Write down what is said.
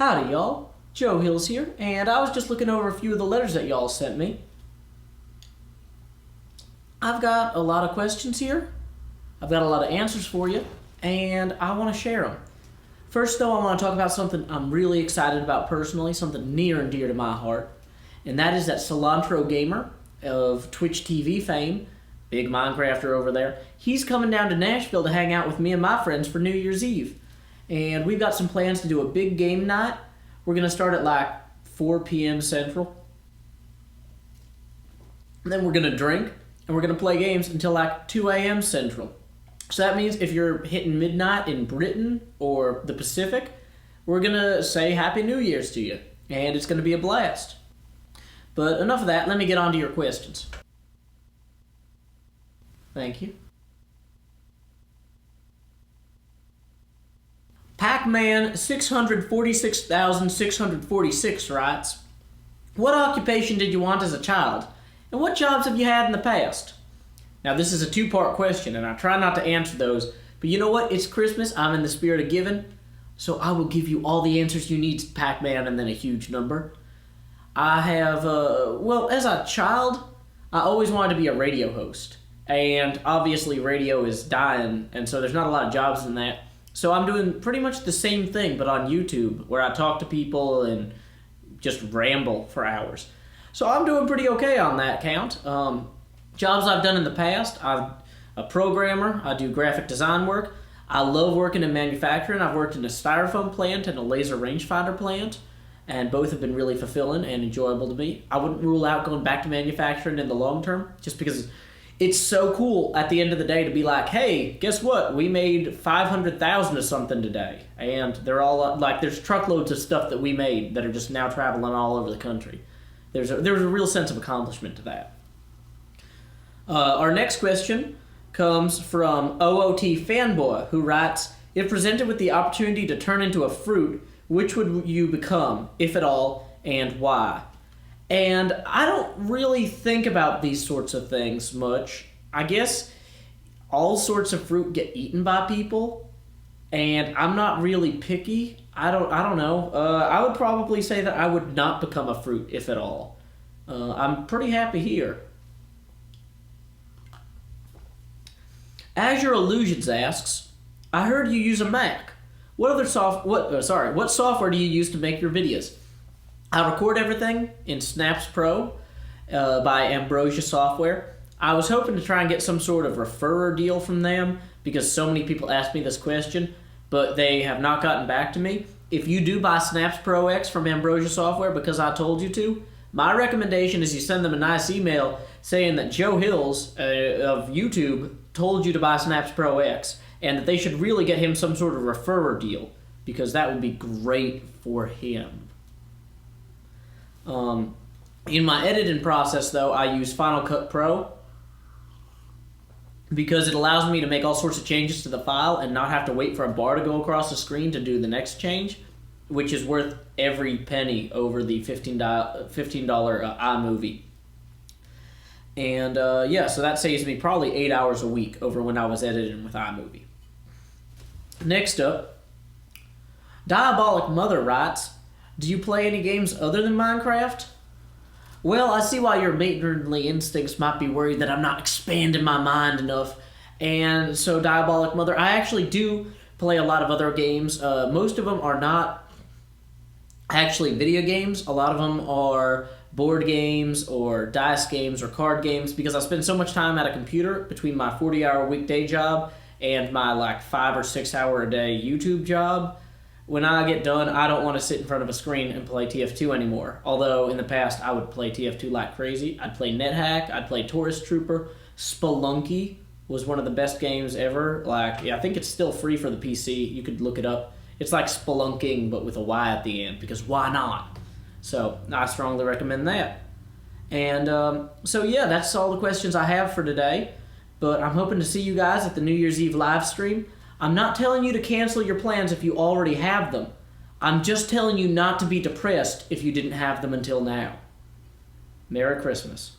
Howdy, y'all. Joe Hills here, and I was just looking over a few of the letters that y'all sent me. I've got a lot of questions here. I've got a lot of answers for you, and I want to share them. First, though, I want to talk about something I'm really excited about personally, something near and dear to my heart, and that is that Cilantro Gamer of Twitch TV fame, big Minecrafter over there, he's coming down to Nashville to hang out with me and my friends for New Year's Eve. And we've got some plans to do a big game night. We're going to start at like 4 p.m. Central. And then we're going to drink, and we're going to play games until like 2 a.m. Central. So that means if you're hitting midnight in Britain or the Pacific, we're going to say Happy New Year's to you. And it's going to be a blast. But enough of that, let me get on to your questions. Thank you. Pac-Man 646,646 writes, what occupation did you want as a child? And what jobs have you had in the past? Now this is a two-part question, and I try not to answer those, but you know what? It's Christmas, I'm in the spirit of giving, so I will give you all the answers you need, Pac-Man, and then a huge number. I have, well, as a child, I always wanted to be a radio host. And obviously radio is dying, and so there's not a lot of jobs in that. So I'm doing pretty much the same thing, but on YouTube, where I talk to people and just ramble for hours. So I'm doing pretty okay on that count. Jobs I've done in the past, I'm a programmer, I do graphic design work. I love working in manufacturing. I've worked in a styrofoam plant and a laser rangefinder plant, and both have been really fulfilling and enjoyable to me. I wouldn't rule out going back to manufacturing in the long term, just because it's so cool at the end of the day to be like, hey, guess what? We made 500,000 of something today. And they're all, like, there's truckloads of stuff that we made that are just now traveling all over the country. There's a real sense of accomplishment to that. Our next question comes from OOT Fanboy, who writes, if presented with the opportunity to turn into a fruit, which would you become, if at all, and why? And I don't really think about these sorts of things much. I guess all sorts of fruit get eaten by people, and I'm not really picky. I don't know. I would probably say that I would not become a fruit, if at all. I'm pretty happy here. Azure Illusions asks, I heard you use a Mac. What software do you use to make your videos? I record everything in Snaps Pro by Ambrosia Software. I was hoping to try and get some sort of referrer deal from them because so many people asked me this question, but they have not gotten back to me. If you do buy Snaps Pro X from Ambrosia Software because I told you to, my recommendation is you send them a nice email saying that Joe Hills of YouTube told you to buy Snaps Pro X and that they should really get him some sort of referrer deal because that would be great for him. In my editing process, though, I use Final Cut Pro because it allows me to make all sorts of changes to the file and not have to wait for a bar to go across the screen to do the next change, which is worth every penny over the $15 iMovie. And yeah, so that saves me probably 8 hours a week over when I was editing with iMovie. Next up, Diabolic Mother writes, do you play any games other than Minecraft? Well, I see why your matronly instincts might be worried that I'm not expanding my mind enough. And so, Diabolic Mother, I actually do play a lot of other games. Most of them are not actually video games. A lot of them are board games or dice games or card games because I spend so much time at a computer between my 40-hour weekday job and my like 5 or 6 hour a day YouTube job. When I get done, I don't want to sit in front of a screen and play TF2 anymore. Although in the past, I would play TF2 like crazy. I'd play NetHack, I'd play Tourist Trooper. Spelunky was one of the best games ever. Like, yeah, I think it's still free for the PC. You could look it up. It's like spelunking, but with a Y at the end, because why not? So, I strongly recommend that. And so yeah, that's all the questions I have for today. But I'm hoping to see you guys at the New Year's Eve live stream. I'm not telling you to cancel your plans if you already have them. I'm just telling you not to be depressed if you didn't have them until now. Merry Christmas.